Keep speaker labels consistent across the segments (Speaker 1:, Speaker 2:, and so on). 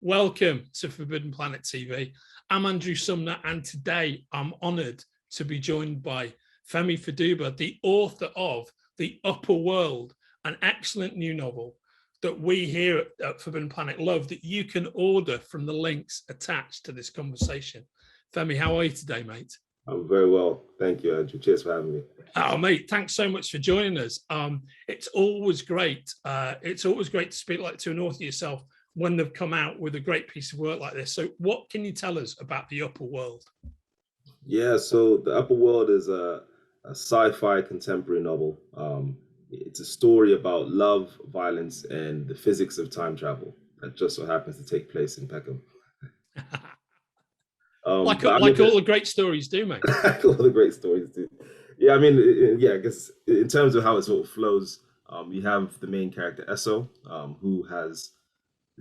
Speaker 1: Welcome to Forbidden Planet TV. I'm Andrew Sumner, and today I'm honoured to be joined by Femi Fadugba, the author of The Upper World, an excellent new novel that we here at Forbidden Planet love, that you can order from the links attached to this conversation. Femi, how are you today, mate?
Speaker 2: I'm very well. Thank you, Andrew. Cheers for having me.
Speaker 1: Oh, mate, thanks so much for joining us. It's always great. It's always great to speak to an author yourself when they've come out with a great piece of work like this. So what can you tell us about The Upper World?
Speaker 2: Yeah, so The Upper World is a sci-fi contemporary novel. It's a story about love, violence, and the physics of time travel that just so happens to take place in Peckham.
Speaker 1: Like all the great stories do, mate.
Speaker 2: All the great stories do. Yeah, I mean, I guess in terms of how it sort of flows, you have the main character, Esso, who has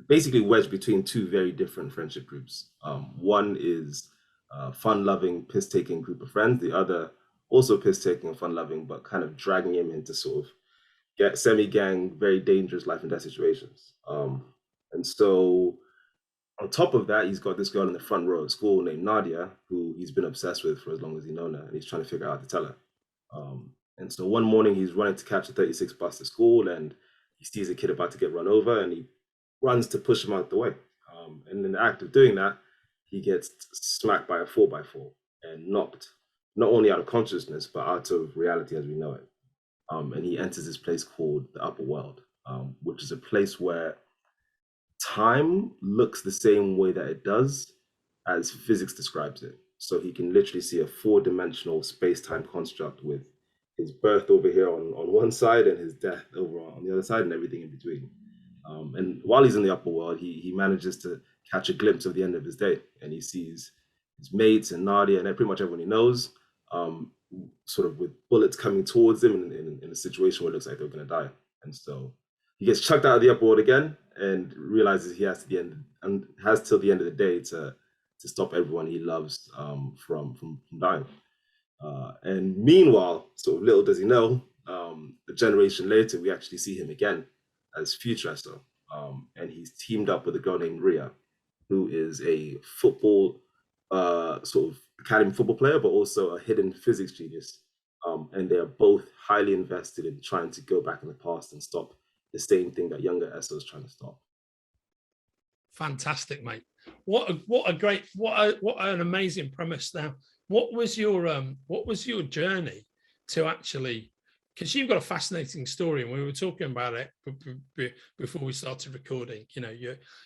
Speaker 2: basically wedged between two very different friendship groups. One is a fun-loving, piss-taking group of friends. The other also piss-taking and fun-loving, but kind of dragging him into sort of semi-gang, very dangerous life and death situations. And so on top of that, he's got this girl in the front row at school named Nadia, who he's been obsessed with for as long as he's known her, and he's trying to figure out how to tell her. And so one morning he's running to catch the 36 bus to school, and he sees a kid about to get run over, and he runs to push him out the way. And in the act of doing that, he gets smacked by a 4x4 and knocked not only out of consciousness, but out of reality as we know it. And he enters this place called the Upper World, which is a place where time looks the same way that it does as physics describes it. So he can literally see a four-dimensional space-time construct with his birth over here on one side and his death over on the other side and everything in between. And while he's in the upper world, he manages to catch a glimpse of the end of his day, and he sees his mates and Nadia and pretty much everyone he knows, sort of with bullets coming towards him in a situation where it looks like they're going to die. And so he gets chucked out of the upper world again and realizes he has till the end of the day to stop everyone he loves from dying. And meanwhile, sort of little does he know, a generation later, we actually see him again as future Esso, and he's teamed up with a girl named Rhia, who is a football sort of academy football player, but also a hidden physics genius. And they are both highly invested in trying to go back in the past and stop the same thing that younger Esso is trying to stop.
Speaker 1: Fantastic, mate. What an amazing premise. Now, what was your journey to actually, because you've got a fascinating story, and we were talking about it before we started recording. You know,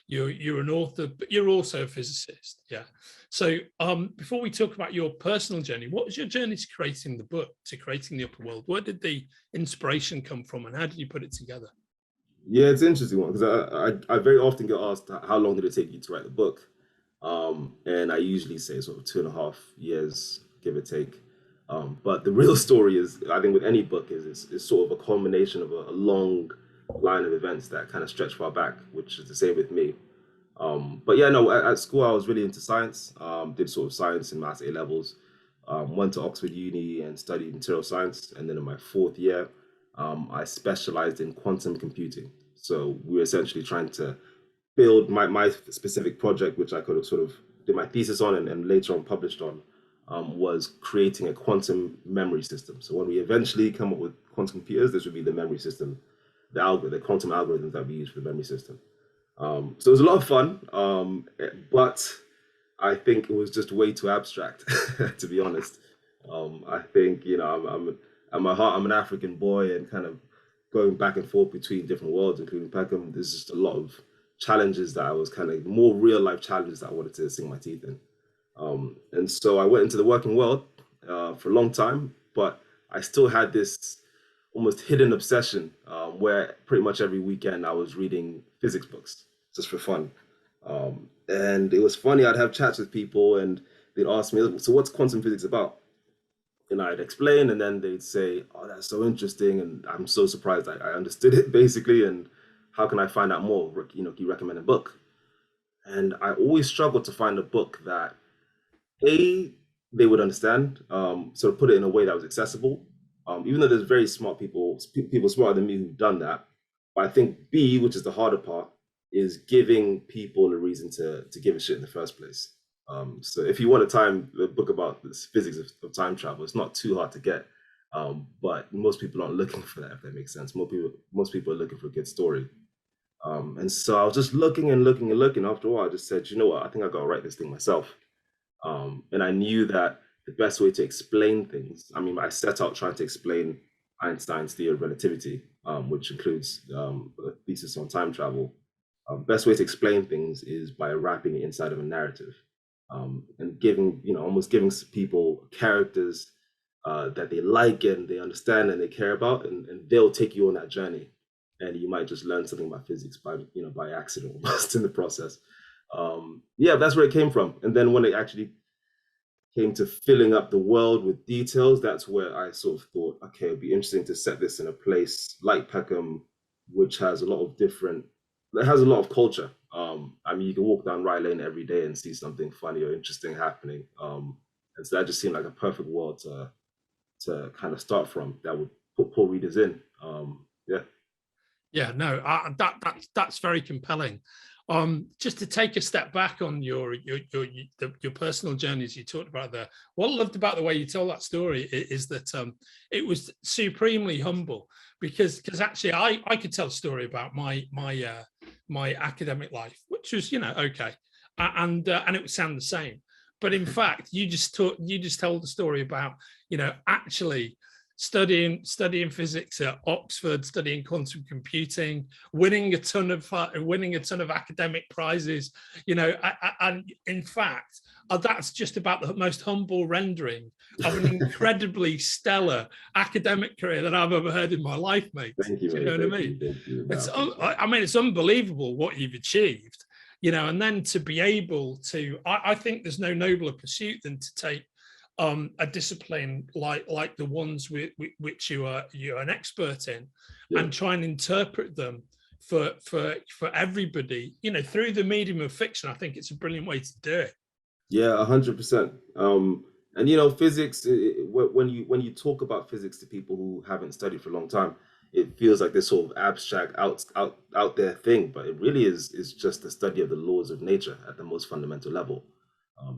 Speaker 1: you're an author, but you're also a physicist. Yeah. So before we talk about your personal journey, what was your journey to creating the book, to creating The Upper World? Where did the inspiration come from, and how did you put it together?
Speaker 2: Yeah, it's an interesting one because I very often get asked how long did it take you to write the book, and I usually say sort of 2.5 years, give or take. But the real story is, I think with any book, is sort of a culmination of a long line of events that kind of stretch far back, which is the same with me. But yeah, no, at school I was really into science, did sort of science and maths A levels, went to Oxford Uni and studied material science. And then in my 4th year, I specialized in quantum computing. So we were essentially trying to build my specific project, which I could have sort of did my thesis on and later on published on, was creating a quantum memory system. So when we eventually come up with quantum computers, this would be the memory system, the quantum algorithms that we use for the memory system. So it was a lot of fun, but I think it was just way too abstract, to be honest. I think, you know, at my heart, I'm an African boy, and kind of going back and forth between different worlds, including Peckham, there's just a lot of challenges that I was kind of more real life challenges that I wanted to sink my teeth in. And so I went into the working world for a long time, but I still had this almost hidden obsession where pretty much every weekend I was reading physics books just for fun. And it was funny, I'd have chats with people and they'd ask me, so what's quantum physics about? And I'd explain, and then they'd say, oh, that's so interesting, and I'm so surprised I understood it, basically, and how can I find out more? You know, can you recommend a book? And I always struggled to find a book that, A, they would understand, sort of put it in a way that was accessible, even though there's very smart people smarter than me who've done that. But I think B, which is the harder part, is giving people a reason to give a shit in the first place. So if you want a book about this physics of time travel, it's not too hard to get. But most people aren't looking for that, if that makes sense. Most people are looking for a good story. And so I was just looking and looking and looking. After a while, I just said, you know what, I think I gotta write this thing myself. And I knew that the best way to explain things, I mean, I set out trying to explain Einstein's theory of relativity, which includes a thesis on time travel. Best way to explain things is by wrapping it inside of a narrative, and giving, almost giving people characters that they like and they understand and they care about, and they'll take you on that journey. And you might just learn something about physics by accident almost in the process. Yeah, that's where it came from. And then when it actually came to filling up the world with details, that's where I sort of thought, okay, it'd be interesting to set this in a place like Peckham, which has a lot of culture. I mean, you can walk down Rye Lane every day and see something funny or interesting happening. And so that just seemed like a perfect world to kind of start from that would pull readers in. Yeah.
Speaker 1: Yeah, no, that's very compelling. Just to take a step back on your personal journeys you talked about there. What I loved about the way you told that story is that it was supremely humble, because actually I could tell a story about my academic life, which was okay, and it would sound the same. But in fact, you just told the story about actually studying physics at Oxford, studying quantum computing, winning a ton of academic prizes, and in fact, that's just about the most humble rendering of an incredibly stellar academic career that I've ever heard in my life, mate.
Speaker 2: Thank you,
Speaker 1: Do you know what I mean?
Speaker 2: Thank you.
Speaker 1: I mean, it's unbelievable what you've achieved, and then to be able to, I think there's no nobler pursuit than to take a discipline like the ones which you're an expert in, and try and interpret them for everybody, through the medium of fiction. I think it's a brilliant way to do it.
Speaker 2: Yeah, 100%. And physics. When you talk about physics to people who haven't studied for a long time, it feels like this sort of abstract, out there thing, but it really is just the study of the laws of nature at the most fundamental level.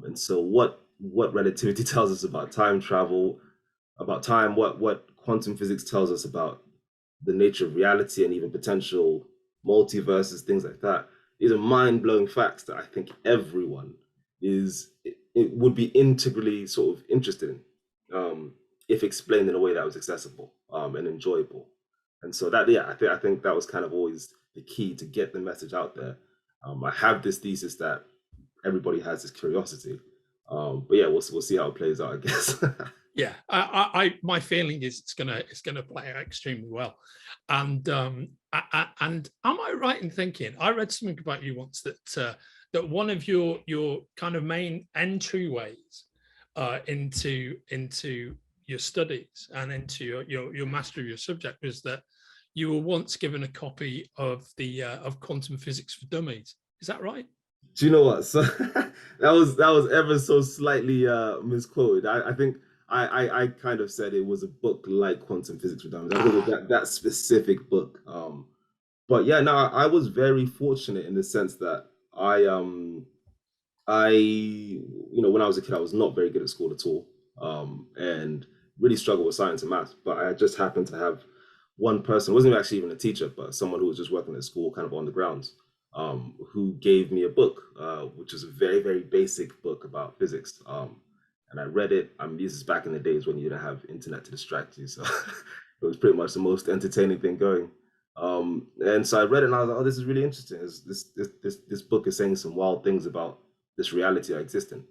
Speaker 2: And so what relativity tells us about time travel, about time, what quantum physics tells us about the nature of reality and even potential multiverses, things like that, these are mind-blowing facts that I think everyone it would be integrally sort of interested in, if explained in a way that was accessible, and enjoyable. And so I think that was kind of always the key to get the message out there. I have this thesis that everybody has this curiosity. But yeah, we'll see how it plays out, I guess.
Speaker 1: Yeah, my feeling is it's gonna play out extremely well. And am I right in thinking, I read something about you once that one of your kind of main entryways into your studies and into your mastery of your subject was that you were once given a copy of of Quantum Physics for Dummies. Is that right?
Speaker 2: Do you know what? So that was ever so slightly misquoted. I think I kind of said it was a book like Quantum Physics for Dummies. I think it was that specific book. But yeah, no, I was very fortunate in the sense that when I was a kid, I was not very good at school at all, and really struggled with science and math. But I just happened to have one person, wasn't actually even a teacher, but someone who was just working at school, kind of on the grounds, who gave me a book, which is a very, very basic book about physics. And I read it. I mean, this is back in the days when you didn't have internet to distract you, so it was pretty much the most entertaining thing going. And so I read it, and I was like, "Oh, this is really interesting. This book is saying some wild things about this reality I exist in."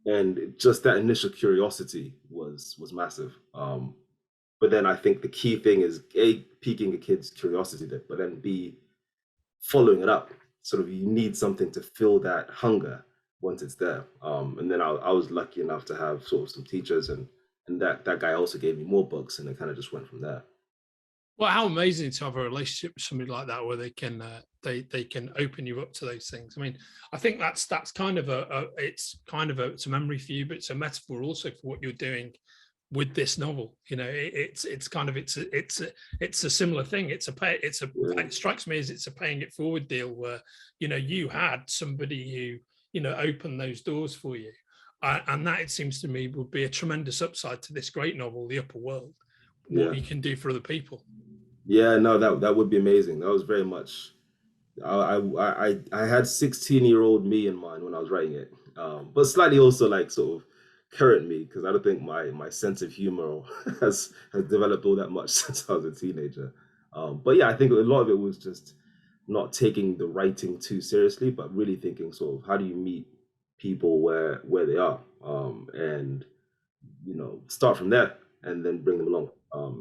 Speaker 2: And just that initial curiosity was massive. But then I think the key thing is A, piquing a kid's curiosity, but then B, following it up. Sort of, you need something to fill that hunger once it's there. And then I was lucky enough to have sort of some teachers, and that guy also gave me more books, and it kind of just went from there.
Speaker 1: Well, how amazing to have a relationship with somebody like that, where they can open you up to those things. I mean, I think that's kind of it's a memory for you, but it's a metaphor also for what you're doing with this novel. You know, it's kind of it's a similar thing. It strikes me as it's a paying it forward deal where, you know, you had somebody who, you know, opened those doors for you, and that, it seems to me, would be a tremendous upside to this great novel, The Upper World. What you can do for other people.
Speaker 2: Yeah, no, that would be amazing. That was very much. I had 16-year-old me in mind when I was writing it, but slightly also like sort of current me, because I don't think my sense of humor has developed all that much since I was a teenager. But yeah, I think a lot of it was just not taking the writing too seriously, but really thinking sort of how do you meet people where they are, and you know, start from there and then bring them along.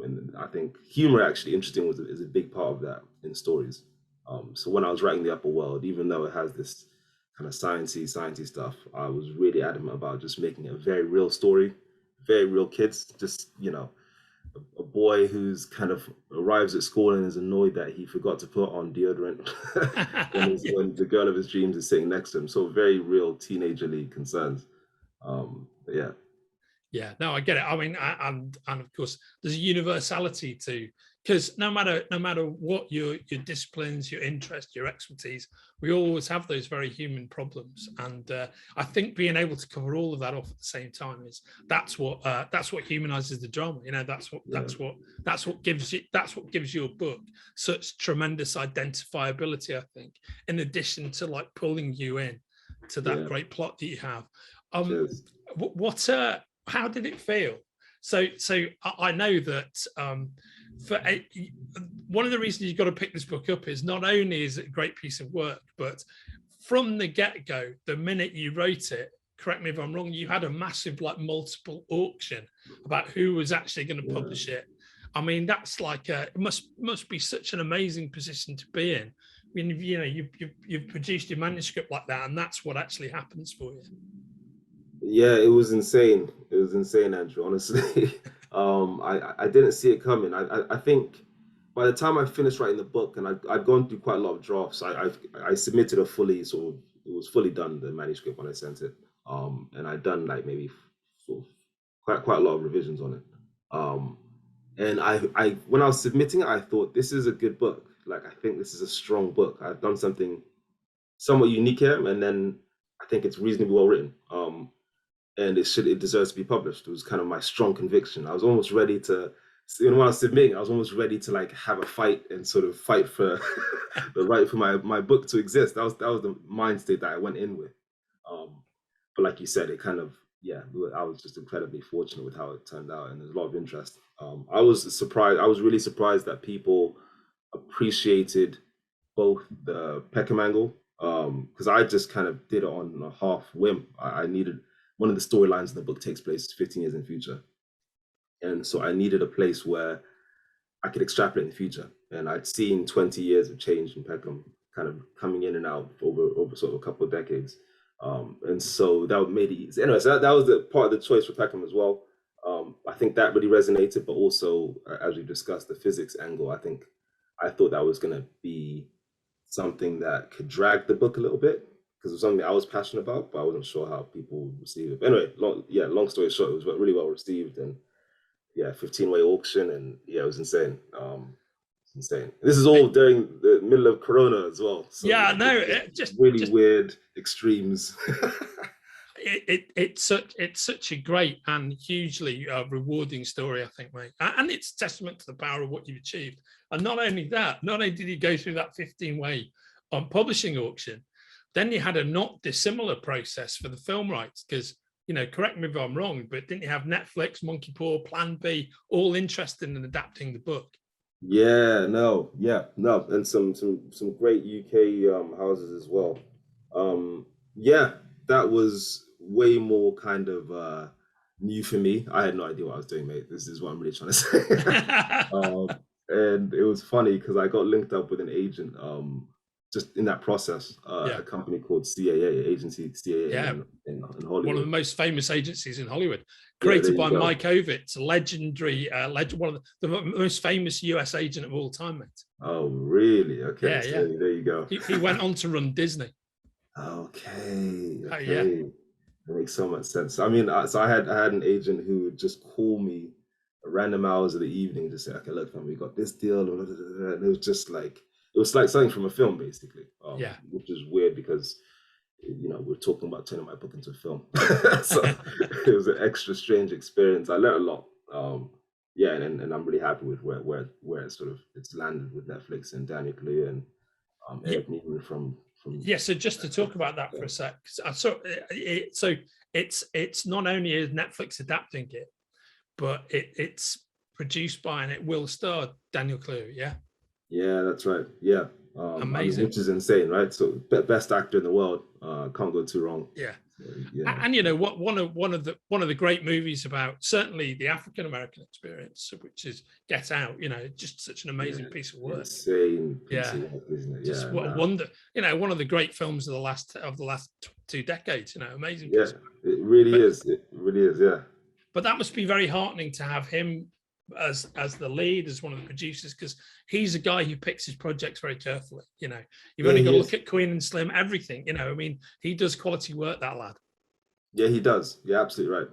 Speaker 2: And I think humor, actually, interesting, is a big part of that in stories. So when I was writing The Upper World, even though it has this kind of sciencey stuff, I was really adamant about just making it a very real story, very real kids. Just, you know, a boy who's kind of arrives at school and is annoyed that he forgot to put on deodorant when the girl of his dreams is sitting next to him. So very real teenagerly concerns. But yeah.
Speaker 1: Yeah, no, I get it. I mean, and of course, there's a universality to, because no matter what your disciplines, your interests, your expertise, we always have those very human problems. And I think being able to cover all of that off at the same time that's what humanizes the drama. You know, that's what gives your book such tremendous identifiability, I think, in addition to like pulling you in to that great plot that you have. How did it feel? So I know that one of the reasons you've got to pick this book up is not only is it a great piece of work, but from the get-go, the minute you wrote it, correct me if I'm wrong, you had a massive like multiple auction about who was actually going to publish it. I mean, that's like it must be such an amazing position to be in. I mean, you know, you've produced your manuscript like that, and that's what actually happens for you.
Speaker 2: Yeah, it was insane. It was insane, Andrew, honestly. I didn't see it coming. I think by the time I finished writing the book, and I'd gone through quite a lot of drafts, I submitted it was fully done, the manuscript, when I sent it. And I'd done like maybe sort of quite a lot of revisions on it. And I when I was submitting it, I thought this is a good book. Like, I think this is a strong book. I've done something somewhat unique here, and then I think it's reasonably well written. And it deserves to be published. It was kind of my strong conviction. I was almost ready to, you know, when I was submitting, I was almost ready to like have a fight and sort of fight for the right for my book to exist. That was the mind state that I went in with. But like you said, it kind of, I was just incredibly fortunate with how it turned out, and there's a lot of interest. I was surprised. I was really surprised that people appreciated both the Peckham angle, because I just kind of did it on a half whim. I needed, one of the storylines in the book takes place 15 years in the future. And so I needed a place where I could extrapolate in the future. And I'd seen 20 years of change in Peckham kind of coming in and out over sort of a couple of decades. And so that made it easy. Anyway, so that was the part of the choice for Peckham as well. I think that really resonated, but also, as we discussed, the physics angle, I thought that was going to be something that could drag the book a little bit, because it was something I was passionate about, but I wasn't sure how people would receive it. But anyway, long story short, it was really well received, and 15-way auction, and it was insane. It's insane. This is all during the middle of Corona as well. So just really weird extremes.
Speaker 1: It's such a great and hugely rewarding story, I think, mate. And it's testament to the power of what you've achieved. And not only did you go through that 15-way publishing auction, then you had a not dissimilar process for the film rights, because, you know, correct me if I'm wrong, but didn't you have Netflix, Monkey Paw, Plan B, all interested in adapting the book? And some great UK houses as well. That was way more kind of new for me. I had no idea what I was doing, mate. This is what I'm really trying to say. And it was funny because I got linked up with an agent just in that process, a company called CAA, agency CAA in Hollywood. One of the most famous agencies in Hollywood, created by Mike Ovitz, legendary, one of the most famous US agent of all time, mate.
Speaker 2: Oh, really? Okay.
Speaker 1: Yeah,
Speaker 2: there you go.
Speaker 1: He went on to run Disney.
Speaker 2: Okay. It makes so much sense. I mean, so I had an agent who would just call me at random hours of the evening, just say, "Okay, look, man, we got this deal," and it was just like it was like something from a film, basically,
Speaker 1: Yeah.
Speaker 2: which is weird because we're talking about turning my book into a film, so it was an extra strange experience. I learned a lot. Yeah, and I'm really happy with where it's landed with Netflix and Daniel Kaluuya and
Speaker 1: Yeah.
Speaker 2: Eric Newman from
Speaker 1: Yeah, so just to talk about that for a sec, so it's not only is Netflix adapting it, but it's produced by and it will star Daniel Kaluuya. Yeah,
Speaker 2: Yeah, that's right. Yeah. I mean,
Speaker 1: amazing.
Speaker 2: which is insane, right? So best actor in the world, can't go too wrong.
Speaker 1: Yeah,
Speaker 2: So, yeah.
Speaker 1: and you know what, one of the great movies about certainly the African American experience, which is Get Out. You know, just such an amazing
Speaker 2: Yeah.
Speaker 1: piece of work.
Speaker 2: Insane piece
Speaker 1: Yeah,
Speaker 2: of work, isn't it?
Speaker 1: just
Speaker 2: Yeah.
Speaker 1: what a
Speaker 2: Nah.
Speaker 1: wonder. You know, one of the great films of the last 2 decades. You know, amazing
Speaker 2: Yeah,
Speaker 1: piece of work.
Speaker 2: it really
Speaker 1: But
Speaker 2: is. It really is. Yeah.
Speaker 1: but that must be very heartening to have him as the lead, as one of the producers, because he's a guy who picks his projects very carefully. You know, you've
Speaker 2: Yeah,
Speaker 1: only got
Speaker 2: he
Speaker 1: to
Speaker 2: is.
Speaker 1: look at Queen and Slim, everything. You know, I mean, he does quality work, that lad.
Speaker 2: Yeah, he does. You're absolutely right.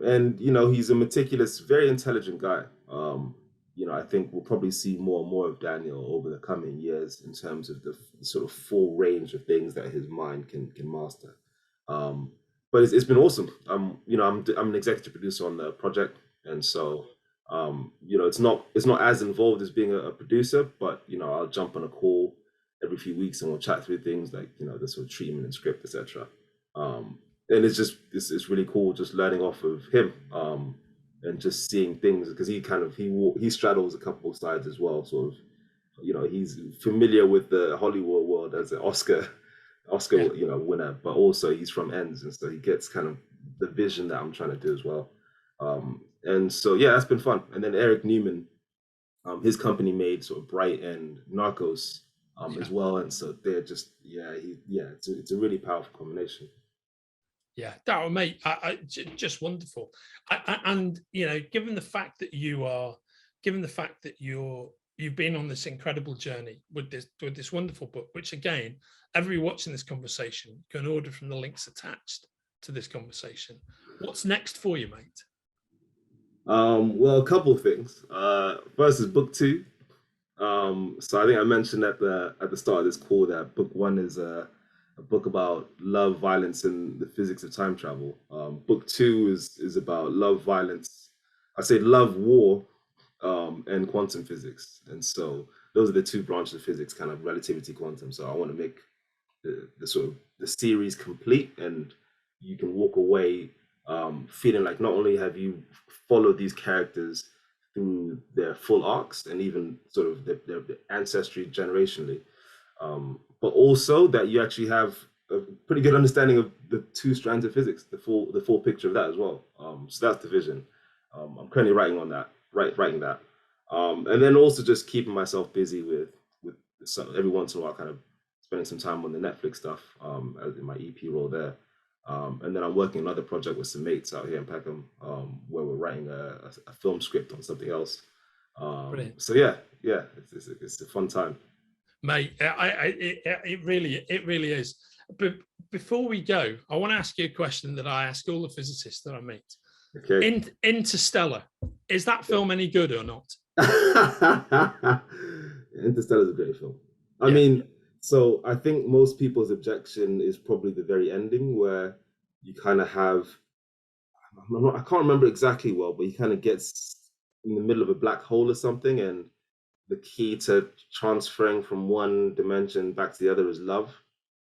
Speaker 2: And he's a meticulous, very intelligent guy. I think we'll probably see more and more of Daniel over the coming years in terms of the sort of full range of things that his mind can master. But it's been awesome. I'm an executive producer on the project, and so it's not as involved as being a producer, but I'll jump on a call every few weeks and we'll chat through things like the sort of treatment and script, etc. And it's really cool just learning off of him, and just seeing things because he straddles a couple of sides as well, sort of. He's familiar with the Hollywood world as an Oscar
Speaker 1: Yeah,
Speaker 2: winner, but also he's from ends, and so he gets kind of the vision that I'm trying to do as well. And so yeah, that's been fun. And then Eric Newman, his company made sort of Bright and Narcos,
Speaker 1: yeah,
Speaker 2: as well, and so they're just it's a really powerful combination.
Speaker 1: yeah. That would make just wonderful. And you know, given the fact that you've been on this incredible journey with this wonderful book, which again, everybody watching this conversation can order from the links attached to this conversation. What's next for you, mate?
Speaker 2: Well, a couple of things. First is book two. So I think I mentioned at the start of this call that book one is a book about love, violence, and the physics of time travel. Book two is about love, violence. I say love, war, and quantum physics. And so those are the two branches of physics, kind of relativity, quantum. So I want to make the sort of the series complete, and you can walk away feeling like not only have you followed these characters through their full arcs and even sort of their ancestry generationally, but also that you actually have a pretty good understanding of the two strands of physics, the full picture of that as well. So that's the vision. I'm currently writing that, and then also just keeping myself busy with every once in a while, kind of spending some time on the Netflix stuff, as in my EP role there. And then I'm working another project with some mates out here in Peckham, where we're writing a film script on something else.
Speaker 1: Brilliant.
Speaker 2: So yeah, it's a fun time.
Speaker 1: Mate, it really is. But before we go, I want to ask you a question that I ask all the physicists that I meet.
Speaker 2: Okay.
Speaker 1: Interstellar, is that film any good or not?
Speaker 2: Interstellar is a great film. I
Speaker 1: Yeah,
Speaker 2: mean, so I think most people's objection is probably the very ending where you kind of have I can't remember exactly well, but he kind of gets in the middle of a black hole or something, and the key to transferring from one dimension back to the other is love.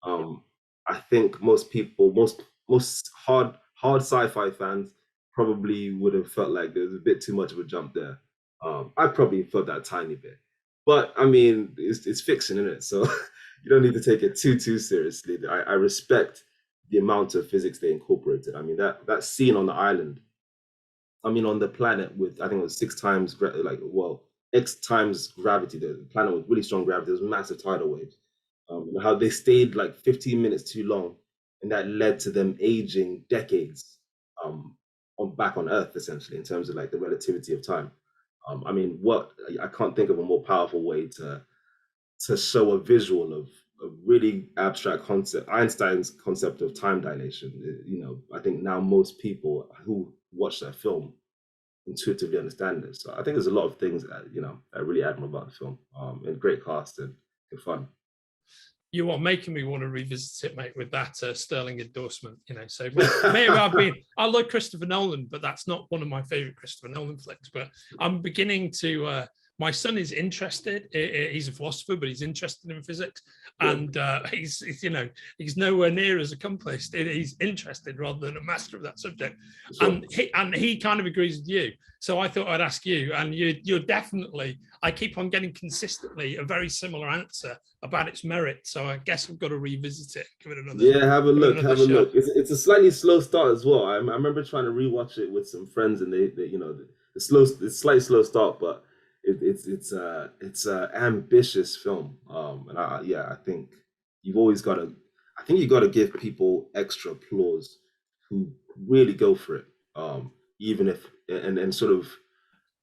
Speaker 2: Um, I think most people, most hard sci-fi fans probably would have felt like there was a bit too much of a jump there. I probably felt that tiny bit, but I mean, it's fiction, isn't it? So you don't need to take it too seriously. I respect the amount of physics they incorporated. I mean, that scene on the island, I mean, on the planet with I think it was six times X times gravity. The planet with really strong gravity. There was massive tidal waves. And how they stayed like 15 minutes too long, and that led to them aging decades, on back on Earth essentially in terms of like the relativity of time. I mean, what I can't think of a more powerful way to show a visual of a really abstract concept, Einstein's concept of time dilation. You know, I think now most people who watch that film intuitively understand this. So I think there's a lot of things that, you know, I really admire about the film. And great cast and fun.
Speaker 1: You are making me want to revisit it, mate, with that sterling endorsement. You know, so maybe I like Christopher Nolan, but that's not one of my favorite Christopher Nolan flicks. But I'm beginning to. My son is interested. He's a philosopher, but he's interested in physics, and he's you know, he's nowhere near as accomplished. He's interested rather than a master of that subject, sure. and he kind of agrees with you. So I thought I'd ask you, and you're definitely. I keep on getting consistently a very similar answer about its merit. So I guess I've got to revisit it. Give it another.
Speaker 2: Yeah, have a look. Have a look. It's a slightly slow start as well. I remember trying to rewatch it with some friends, and they you know, it's slightly slow start, but it's a ambitious film. And I think you've always got to. I think you got to give people extra applause who really go for it. Even if and sort of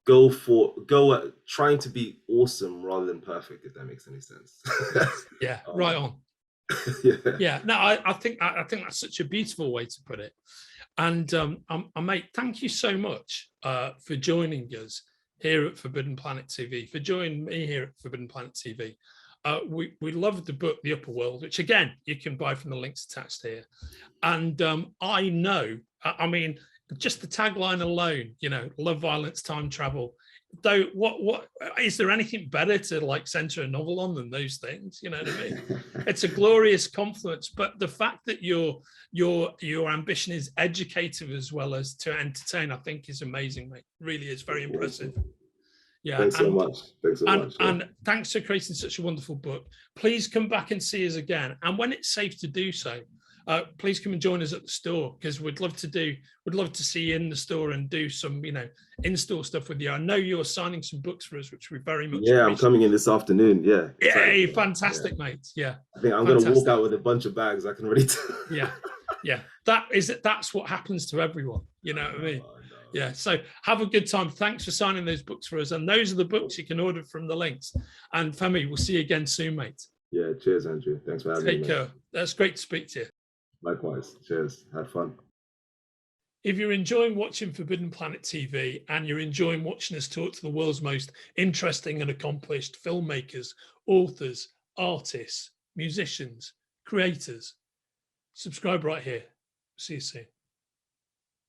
Speaker 2: go at trying to be awesome rather than perfect, if that makes any sense.
Speaker 1: Yeah, right on. Yeah. No, I think that's such a beautiful way to put it. And mate, thank you so much for joining us here at Forbidden Planet TV, for joining me here at Forbidden Planet TV. We loved the book, The Upper World, which again, you can buy from the links attached here. And I know, I mean, just the tagline alone, you know, love, violence, time travel. Though, what is there anything better to like center a novel on than those things? You know what I mean? It's a glorious confluence. But the fact that your ambition is educative as well as to entertain, I think, is amazing, mate. Really is very impressive. Yeah.
Speaker 2: Thanks so much. Thanks so much.
Speaker 1: And thanks for creating such a wonderful book. Please come back and see us again. And when it's safe to do so, please come and join us at the store, because we'd love to see you in the store and do some, you know, in-store stuff with you. I know you're signing some books for us, which we very much appreciate.
Speaker 2: I'm coming in this afternoon. Yeah.
Speaker 1: Yay, fantastic, mate. Yeah.
Speaker 2: I think I'm going to walk out with a bunch of bags. I can already tell.
Speaker 1: Yeah. That's what happens to everyone. You know what I mean? Yeah. So have a good time. Thanks for signing those books for us. And those are the books you can order from the links. And Femi, we'll see you again soon, mate.
Speaker 2: Yeah. Cheers, Andrew. Thanks for having me.
Speaker 1: Take care. That's great to speak to you.
Speaker 2: Likewise. Cheers. Had fun.
Speaker 1: If you're enjoying watching Forbidden Planet TV and you're enjoying watching us talk to the world's most interesting and accomplished filmmakers, authors, artists, musicians, creators, subscribe right here. See you soon.